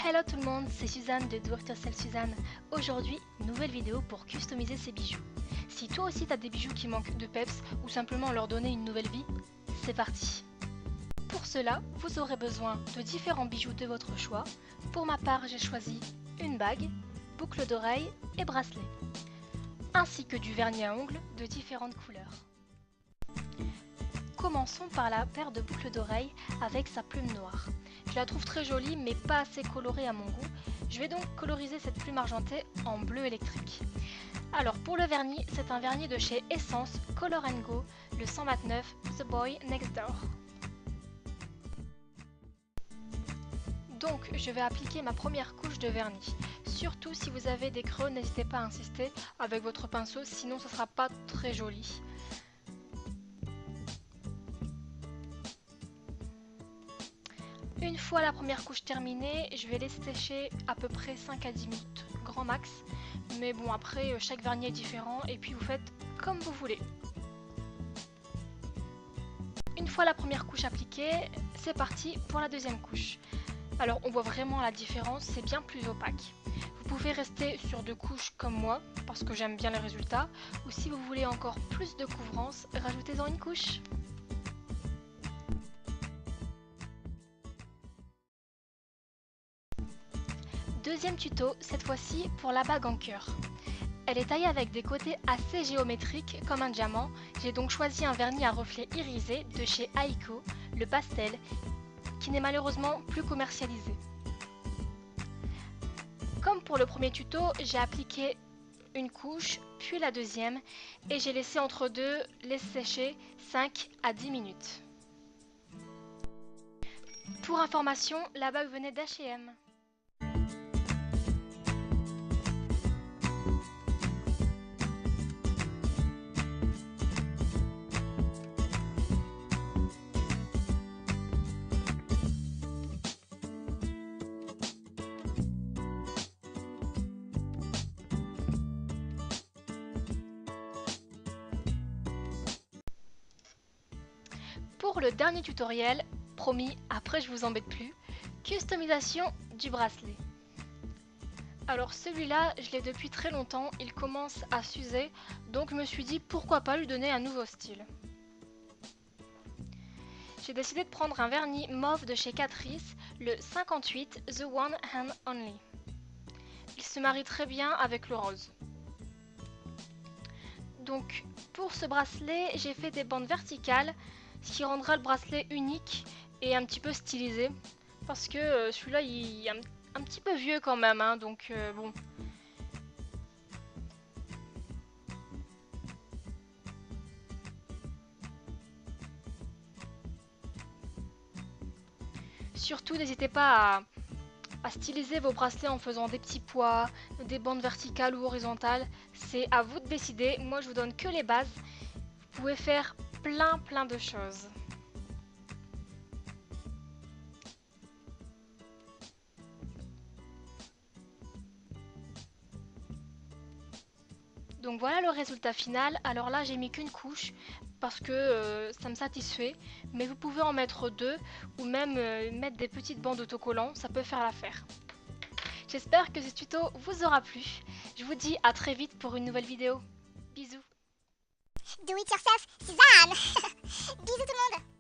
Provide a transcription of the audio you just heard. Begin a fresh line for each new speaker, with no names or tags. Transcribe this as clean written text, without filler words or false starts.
Hello tout le monde, c'est Suzanne de Do It Yourself Suzanne. Aujourd'hui, nouvelle vidéo pour customiser ses bijoux. Si toi aussi t'as des bijoux qui manquent de peps ou simplement leur donner une nouvelle vie, c'est parti. Pour cela, vous aurez besoin de différents bijoux de votre choix. Pour ma part, j'ai choisi une bague, boucle d'oreille et bracelet, ainsi que du vernis à ongles de différentes couleurs. Commençons par la paire de boucles d'oreilles avec sa plume noire. Je la trouve très jolie mais pas assez colorée à mon goût. Je vais donc coloriser cette plume argentée en bleu électrique. Alors pour le vernis, c'est un vernis de chez Essence Color & Go, le 129 The Boy Next Door. Donc je vais appliquer ma première couche de vernis. Surtout si vous avez des creux, n'hésitez pas à insister avec votre pinceau, sinon ce ne sera pas très joli. Une fois la première couche terminée, je vais laisser sécher à peu près 5 à 10 minutes, grand max. Mais bon, après, chaque vernis est différent et puis vous faites comme vous voulez. Une fois la première couche appliquée, c'est parti pour la deuxième couche. Alors on voit vraiment la différence, c'est bien plus opaque. Vous pouvez rester sur 2 couches comme moi, parce que j'aime bien le résultat. Ou si vous voulez encore plus de couvrance, rajoutez-en une couche. Deuxième tuto, cette fois-ci pour la bague en cœur. Elle est taillée avec des côtés assez géométriques comme un diamant. J'ai donc choisi un vernis à reflets irisé de chez Aiko, le pastel, qui n'est malheureusement plus commercialisé. Comme pour le premier tuto, j'ai appliqué une couche, puis la deuxième, et j'ai laissé entre deux laisser sécher 5 à 10 minutes. Pour information, la bague venait d'H&M. Pour le dernier tutoriel, promis, après je vous embête plus, customisation du bracelet. Alors celui-là, je l'ai depuis très longtemps, il commence à s'user, donc je me suis dit pourquoi pas lui donner un nouveau style. J'ai décidé de prendre un vernis mauve de chez Catrice, le 58 The One Hand Only. Il se marie très bien avec le rose. Donc pour ce bracelet, j'ai fait des bandes verticales, ce qui rendra le bracelet unique et un petit peu stylisé, parce que celui-là il est un petit peu vieux quand même, hein, donc bon. Surtout n'hésitez pas à styliser vos bracelets en faisant des petits pois, des bandes verticales ou horizontales, c'est à vous de décider, moi je vous donne que les bases, vous pouvez faire plein de choses. Donc voilà le résultat final. Alors là j'ai mis qu'une couche parce que ça me satisfait, mais vous pouvez en mettre 2 ou même mettre des petites bandes autocollants, ça peut faire l'affaire. J'espère que ce tuto vous aura plu. Je vous dis à très vite pour une nouvelle vidéo. Bisous.
Do it yourself, Suzanne. Bisous tout le monde.